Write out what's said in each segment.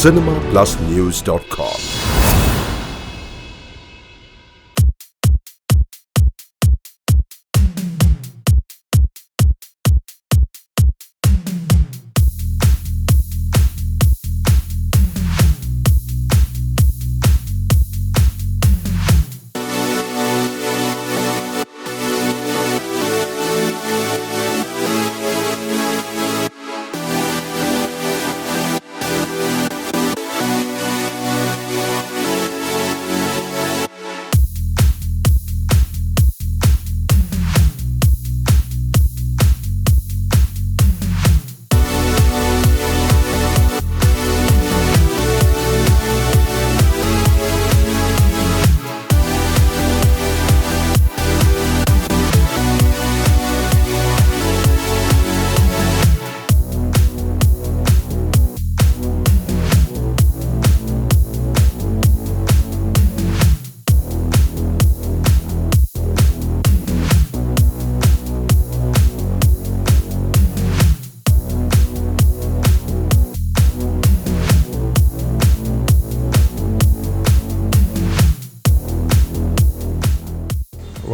cinemaplusnews.com.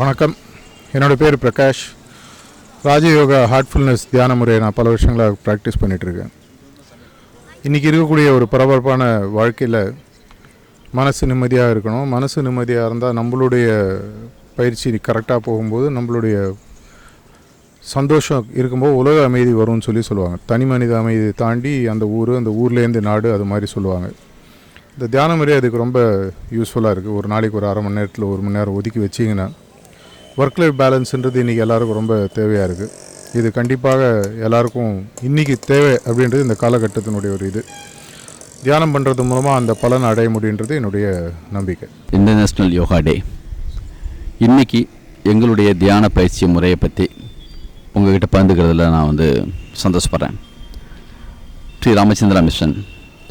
வணக்கம், என்னோடய பேர் பிரகாஷ். ராஜயோகா ஹார்ட்ஃபுல்னஸ் தியான முறையை நான் பல வருஷங்களாக ப்ராக்டிஸ் பண்ணிகிட்ருக்கேன். இன்றைக்கி இருக்கக்கூடிய ஒரு பரபரப்பான வாழ்க்கையில் மனசு நிம்மதியாக இருக்கணும். மனசு நிம்மதியாக இருந்தால் நம்மளுடைய பயிற்சி கரெக்டாக போகும்போது நம்மளுடைய சந்தோஷம் இருக்கும்போது உலக அமைதி வரும்னு சொல்லுவாங்க. தனி மனித அமைதியை தாண்டி அந்த ஊர்லேருந்து நாடு, அது மாதிரி சொல்லுவாங்க. இந்த தியான முறை அதுக்கு ரொம்ப யூஸ்ஃபுல்லாக இருக்குது. ஒரு நாளைக்கு ஒரு அரை மணி நேரத்தில் 1 மணி நேரம் ஒதுக்கி வச்சிங்கன்னா ஒர்க் லைஃப் பேலன்ஸுன்றது இன்றைக்கி எல்லாருக்கும் ரொம்ப தேவையாக இருக்குது. இது கண்டிப்பாக எல்லாருக்கும் இன்றைக்கி தேவை அப்படின்றது இந்த காலகட்டத்தினுடைய ஒரு இது. தியானம் பண்ணுறது மூலமாக அந்த பலன் அடைய முடியுன்றது என்னுடைய நம்பிக்கை. இன்டர்நேஷ்னல் யோகா டே. இன்றைக்கி எங்களுடைய தியான பயிற்சி முறையை பற்றி உங்கள்கிட்ட பகிர்ந்துக்கிறதுல நான் சந்தோஷப்படுறேன். ஸ்ரீ ராமச்சந்திரா மிஷன்,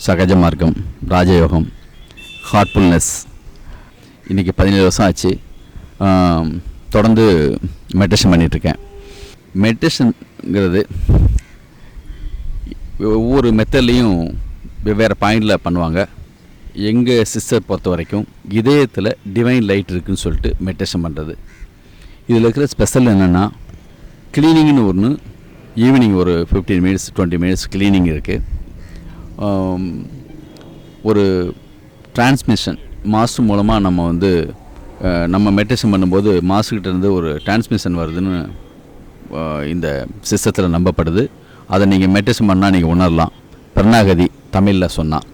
சகஜ மார்க்கம், ராஜயோகம், ஹார்ட்ஃபுல்னஸ் இன்றைக்கி 17 வருஷம் ஆச்சு. தொடர்ந்து மெடிடேஷன் பண்ணிகிட்ருக்கேன். மெடிடேஷனுங்கிறது ஒவ்வொரு மெத்தட்லேயும் வெவ்வேறு பாயிண்டில் பண்ணுவாங்க. எங்கள் சிஸ்டர் பொறுத்த வரைக்கும் இதயத்தில் டிவைன் லைட் இருக்குதுன்னு சொல்லிட்டு மெடிடேஷன் பண்ணுறது. இதில் இருக்கிற ஸ்பெஷல் என்னென்னா, க்ளீனிங்னு ஒன்று, ஈவினிங் ஒரு 15 மினிட்ஸ் 20 மினிட்ஸ் க்ளீனிங் இருக்குது. ஒரு டிரான்ஸ்மிஷன் மாஸ்டர் மூலமாக நம்ம மெடிடேஷன் பண்ணும்போது மாஸ்டர்கிட்டேருந்து ஒரு டிரான்ஸ்மிஷன் வருதுன்னு இந்த சிஸ்டத்தில் நம்பப்படுது. அதை நீங்கள் மெடிடேஷன் பண்ணால் நீங்கள் உணரலாம். பிரணாகதி தமிழில் சொன்னால்,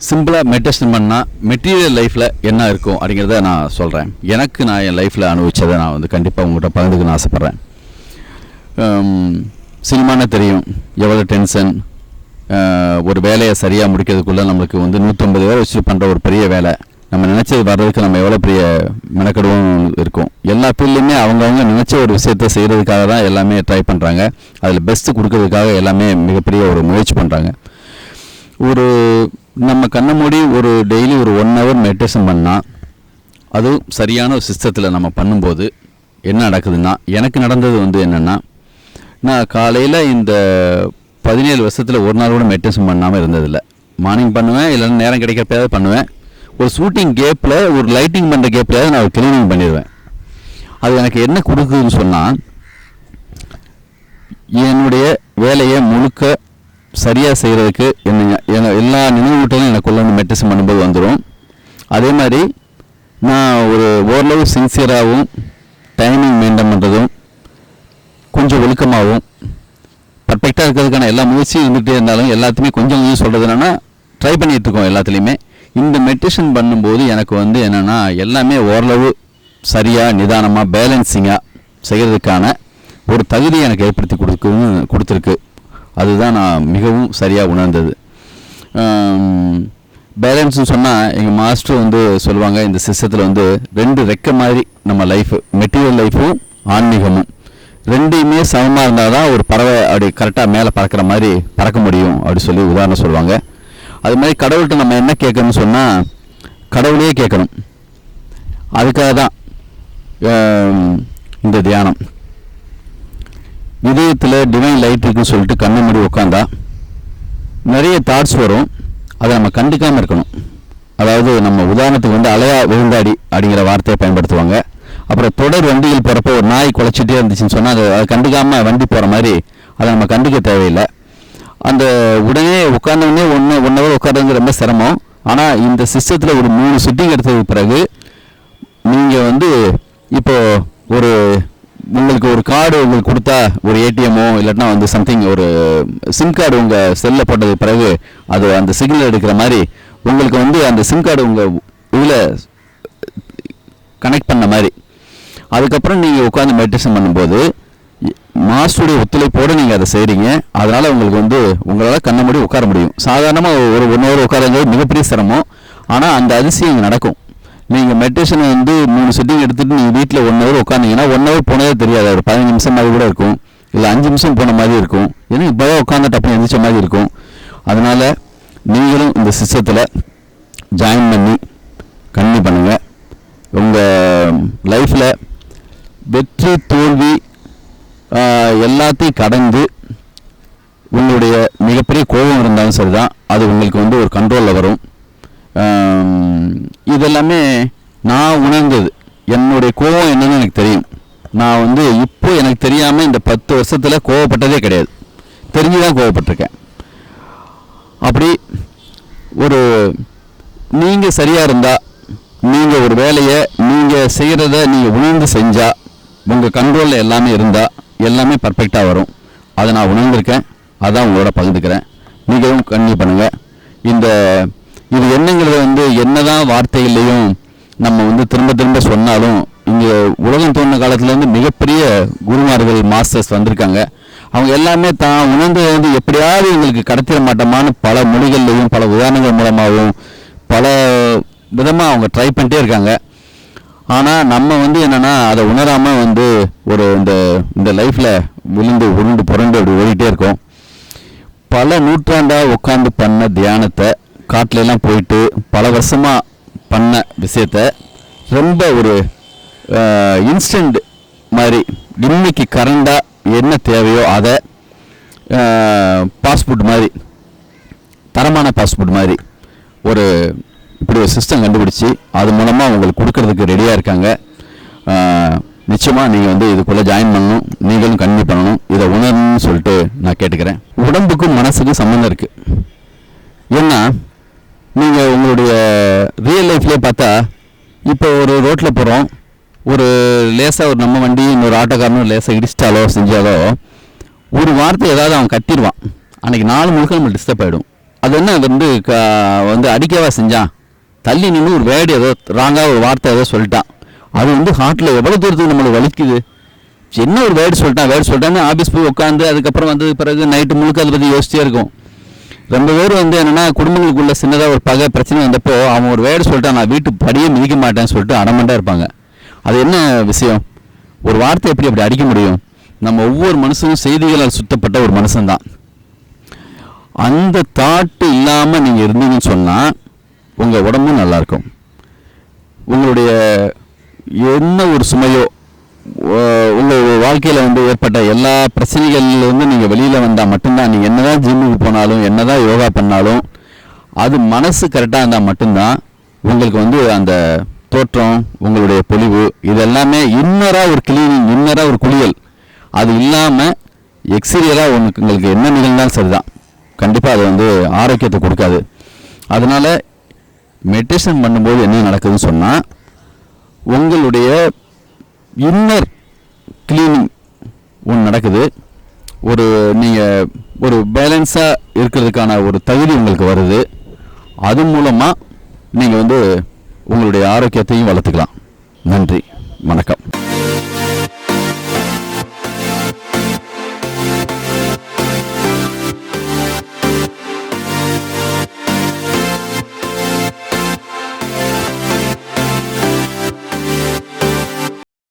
சிம்பிளாக மெடிடேஷன் பண்ணால் மெட்டீரியல் லைஃப்பில் என்ன இருக்கும் அப்படிங்கிறத நான் சொல்கிறேன். நான் என் லைஃப்பில் அனுபவித்ததை நான் கண்டிப்பாக உங்கள்கிட்ட பகிர்ந்துக்கணும்னு ஆசைப்பட்றேன். சினிமானே தெரியும், எவ்வளோ டென்ஷன். ஒரு வேலையை சரியாக முடிக்கிறதுக்குள்ளே நம்மளுக்கு 150 பேர் வச்சு பண்ணுற ஒரு பெரிய வேலை, நம்ம நினச்சது வர்றதுக்கு நம்ம எவ்வளோ பெரிய மெனக்கெடுவும் இருக்கும். எல்லா ஃபீல்ட்லையுமே அவங்கவுங்க நினச்ச ஒரு விஷயத்தை செய்கிறதுக்காக தான் எல்லாமே ட்ரை பண்ணுறாங்க. அதில் பெஸ்ட்டு கொடுக்கறதுக்காக எல்லாமே மிகப்பெரிய ஒரு முயற்சி பண்ணுறாங்க. நம்ம கண்ணை மூடி ஒரு டெய்லி ஒரு 1 ஹவர் மெடிடேஷன் பண்ணால், அதுவும் சரியான ஒரு சிஸ்டத்தில் நம்ம பண்ணும்போது என்ன நடக்குதுன்னா, எனக்கு நடந்தது என்னென்னா, நான் காலையில் இந்த 17 வருஷத்தில் ஒரு நாள் கூட மெடிடேஷன் பண்ணாமல் இருந்ததில்லை. மார்னிங் பண்ணுவேன், இல்லைன்னா நேரம் கிடைக்கிறப்பயாவது பண்ணுவேன். ஒரு ஷூட்டிங் கேப்பில், ஒரு லைட்டிங் பண்ணுற கேப்லையாவது நான் ஒரு க்ளீனிங் பண்ணிடுவேன். அது எனக்கு என்ன கொடுக்குதுன்னு சொன்னால், என்னுடைய வேலையை முழுக்க சரியாக செய்கிறதுக்கு எல்லா நினைவூட்டலும் எனக்குள்ள மெடிடேஷன் பண்ணும்போது வந்துடும். அதே மாதிரி நான் ஓரளவு சின்சியராகவும் டைமிங் மெயின்டைன் பண்ணுறதும் கொஞ்சம் ஒழுக்கமாகவும் பர்ஃபெக்டாக இருக்கிறதுக்கான எல்லா முயற்சியும் இருந்துகிட்டே இருந்தாலும் எல்லாத்தையுமே கொஞ்சம் சொல்கிறது என்னென்னா, ட்ரை பண்ணிகிட்டு இருக்கோம் எல்லாத்துலேயுமே. இந்த மெடிடேஷன் பண்ணும்போது எனக்கு என்னென்னா, எல்லாமே ஓரளவு சரியாக நிதானமாக பேலன்சிங்காக செய்கிறதுக்கான ஒரு தகுதியை எனக்கு ஏற்படுத்தி கொடுத்துருக்கு. அதுதான் நான் மிகவும் சரியாக உணர்ந்தது. பேலன்ஸ்னு சொன்னால், எங்கள் மாஸ்டர் சொல்லுவாங்க, இந்த சிஸ்டத்தில் 2 ரெக்கை மாதிரி நம்ம லைஃபு, மெட்டீரியல் லைஃபும் ஆன்மீகமும் ரெண்டையுமே சமமாக இருந்தால் தான் ஒரு பறவை அப்படி கரெக்டாக மேலே பறக்கிற மாதிரி பறக்க முடியும் அப்படி சொல்லி உதாரணம் சொல்லுவாங்க. அது மாதிரி கடவுள்கிட்ட நம்ம என்ன கேட்கணும்னு சொன்னால், கடவுளையே கேட்கணும். அதுக்காக தான் இந்த தியானம். இதயத்தில் டிவைன் லைட் இருக்குன்னு சொல்லிட்டு கண்ணை மூடி உட்காந்தா நிறைய தாட்ஸ் வரும். அதை நம்ம கண்டுக்காமல் இருக்கணும். அதாவது நம்ம உதாரணத்துக்கு வந்து அலையா விழுந்தாடி அப்படிங்கிற வார்த்தையை பயன்படுத்துவாங்க. அப்புறம் தொடர் வண்டிகள் போகிறப்போ ஒரு நாய் குலைச்சிட்டே இருந்துச்சுன்னு சொன்னால் அதை கண்டுக்காமல் வண்டி போகிற மாதிரி அதை நம்ம கண்டுக்க தேவையில்லை. அந்த உடனே உட்கார்ந்தவொடனே ஒன் ஹவர் உட்கார்றது ரொம்ப சிரமம். ஆனால் இந்த சிஸ்டத்தில் ஒரு 3 சிட்டிங் எடுத்ததுக்கு பிறகு நீங்கள் வந்து இப்போது ஒரு உங்களுக்கு ஒரு கார்டு உங்களுக்கு கொடுத்தா ஒரு ஏடிஎம்மோ இல்லைன்னா வந்து சம்திங் ஒரு சிம் கார்டு உங்கள் செல்லில் போட்டதுக்கு பிறகு அது அந்த சிக்னல் எடுக்கிற மாதிரி உங்களுக்கு வந்து அந்த சிம் கார்டு உங்கள் இதில் கனெக்ட் பண்ண மாதிரி. அதுக்கப்புறம் நீங்கள் உட்காந்து மெடிடேஷன் பண்ணும்போது மாஸ்டருடைய ஒத்துழைப்போடு நீங்கள் அதை செய்கிறீங்க. அதனால் உங்களுக்கு வந்து உங்களால் கண்ண மூடி உட்கார முடியும். சாதாரணமாக ஒரு 1 ஹவர் உட்காரங்கிறது மிகப்பெரிய சிரமம். ஆனால் அந்த அதிசயம் இங்கே நடக்கும். நீங்கள் மெடிடேஷனை வந்து 3 செட்டிங் எடுத்துகிட்டு நீங்கள் வீட்டில் 1 ஹவர் உட்காந்திங்கன்னா 1 ஹவர் போனதே தெரியாது. ஒரு 15 நிமிஷம் மாதிரி கூட இருக்கும், இல்லை 5 நிமிஷம் போன மாதிரி இருக்கும். ஏன்னா இப்போ தான் உட்காந்து டப்பு எந்திரிச்ச மாதிரி இருக்கும். அதனால் நீங்களும் இந்த சிஸ்டத்தில் ஜாயின் பண்ணி கன்டினியூ பண்ணுங்கள். உங்கள் லைஃப்பில் வெற்றி தோல்வி எல்லாத்தையும் கடந்து உங்களுடைய மிகப்பெரிய கோபம் இருந்தாலும் சரி தான், அது உங்களுக்கு வந்து ஒரு கண்ட்ரோலில் வரும். இதெல்லாமே நான் உணர்ந்தது. என்னுடைய கோபம் என்னன்னு எனக்கு தெரியும். நான் வந்து இப்போ எனக்கு தெரியாமல் இந்த 10 வருஷத்தில் கோவப்பட்டதே கிடையாது. தெரிஞ்சு தான் கோவப்பட்டிருக்கேன். அப்படி ஒரு நீங்கள் சரியாக இருந்தால், நீங்கள் ஒரு வேலையை நீங்கள் செய்கிறத நீங்கள் உணர்ந்து செஞ்சால், உங்கள் கண்ட்ரோலில் எல்லாமே இருந்தால் எல்லாமே பர்ஃபெக்டாக வரும். அதை நான் உணர்ந்திருக்கேன். அதான் உங்களோட பகிர்ந்துக்கிறேன். நீங்களும் கன்டினியூ பண்ணுங்கள். இது என்னங்கிறது வந்து என்னதான் வார்த்தைகள்லையும் நம்ம வந்து திரும்ப திரும்ப சொன்னாலும் இங்கே உலகம் தோன்ற காலத்துலேருந்து மிகப்பெரிய குருமார்கள் மாஸ்டர்ஸ் வந்திருக்காங்க. அவங்க எல்லாமே தான் உணர்ந்ததை வந்து எப்படியாவது எங்களுக்கு கடத்திட மாட்டோமான்னு பல மொழிகள்லையும் பல உதாரணங்கள் மூலமாகவும் பல விதமாக அவங்க ட்ரை பண்ணிட்டே இருக்காங்க. ஆனால் நம்ம வந்து என்னென்னா அதை உணராமல் வந்து ஒரு இந்த லைஃப்பில் விழுந்து உருண்டு புரண்டு அப்படி ஓடிட்டே இருக்கோம். பல நூற்றாண்டாக உட்காந்து பண்ண தியானத்தை காட்டிலெல்லாம் போயிட்டு பல வருஷமாக பண்ண விஷயத்த ரொம்ப ஒரு இன்ஸ்டன்ட் மாதிரி இன்னைக்கு கரண்டாக என்ன தேவையோ அதை பாஸ்போர்ட் மாதிரி தரமான பாஸ்போர்ட் மாதிரி ஒரு இப்படி ஒரு சிஸ்டம் கண்டுபிடிச்சி அது மூலமாக உங்களுக்கு கொடுக்கறதுக்கு ரெடியாக இருக்காங்க. நிச்சயமாக நீங்கள் வந்து இதுக்குள்ளே ஜாயின் பண்ணணும். நீங்களும் கன்டினியூ பண்ணணும். இதை உணரணும்னு சொல்லிட்டு நான் கேட்டுக்கிறேன். உடம்புக்கும் மனசுக்கும் சம்மந்தம் இருக்குது. ஏன்னா நீங்கள் உங்களுடைய ரியல் லைஃப்லேயே பார்த்தா இப்போ ஒரு ரோட்டில் போகிறோம், ஒரு லேசாக ஒரு நம்ம வண்டி இன்னொரு ஆட்டோக்காரனும் லேசாக இடிச்சிட்டாலோ செஞ்சாலோ ஒரு வார்த்தை ஏதாவது அவன் கத்திடுவான். அன்றைக்கி 4 முழுக்க நம்ம டிஸ்டர்ப் ஆகிடும். அது என்ன வந்து அடிக்கவா செஞ்சான், தள்ளி நின்று ஒரு வேர்டு ஏதோ ராங்காக ஒரு வார்த்தை ஏதோ சொல்லிட்டான். அது வந்து ஹார்ட்டில் எவ்வளோ தூரத்துக்கு நம்மளுக்கு வலிக்குது. என்ன ஒரு வேர்டு சொல்லிட்டான்னு ஆஃபீஸ் போய் உட்காந்து அதுக்கப்புறம் வந்து பிறகு நைட்டு முழுக்க அதை பற்றி யோசிச்சே இருக்கும். ரொம்ப பேர் வந்து என்னென்னா குடும்பங்களுக்குள்ள சின்னதாக ஒரு பகை பிரச்சனை வந்தப்போ அவன் ஒரு வேர்டு சொல்லிட்டான், நான் வீட்டு படியே மிதிக்க மாட்டேன்னு சொல்லிட்டு அடமண்டாக இருப்பாங்க. அது என்ன விஷயம்? ஒரு வார்த்தை எப்படி அப்படி அடிக்க முடியும்? நம்ம ஒவ்வொரு மனுஷனும் செய்திகளால் சுத்தப்பட்ட ஒரு மனுஷன்தான். அந்த தாட்டு இல்லாமல் நீங்கள் இருந்தீங்கன்னு சொன்னால் உங்கள் உடம்பும் நல்லாயிருக்கும். உங்களுடைய என்ன ஒரு சுமையோ உங்கள் வாழ்க்கையில் வந்து ஏற்பட்ட எல்லா பிரச்சனைகள்லேருந்து நீங்கள் வெளியில் வந்தால் மட்டும்தான், நீங்கள் என்ன தான் ஜிம்முக்கு போனாலும் என்ன தான் யோகா பண்ணாலும் அது மனசு கரெக்டாக இருந்தால் மட்டும்தான் உங்களுக்கு வந்து அந்த தோற்றம் உங்களுடைய பொலிவு இதெல்லாமே இன்னராக ஒரு கிளீனிங், இன்னராக ஒரு குளியல். அது இல்லாமல் எக்ஸ்டீரியராக உங்களுக்கு என்ன நிகழ்ந்தாலும் சரிதான், கண்டிப்பாக அது வந்து ஆரோக்கியத்தை கொடுக்காது. அதனால் மெடிடேஷன் பண்ணும்போது என்ன நடக்குதுன்னு சொன்னால் உங்களுடைய இன்னர் கிளீனிங் ஒன்று நடக்குது. நீங்கள் ஒரு பேலன்ஸாக இருக்கிறதுக்கான ஒரு தகுதி உங்களுக்கு வருது. அது மூலமாக நீங்கள் வந்து உங்களுடைய ஆரோக்கியத்தையும் வளர்த்துக்கலாம். நன்றி, வணக்கம்.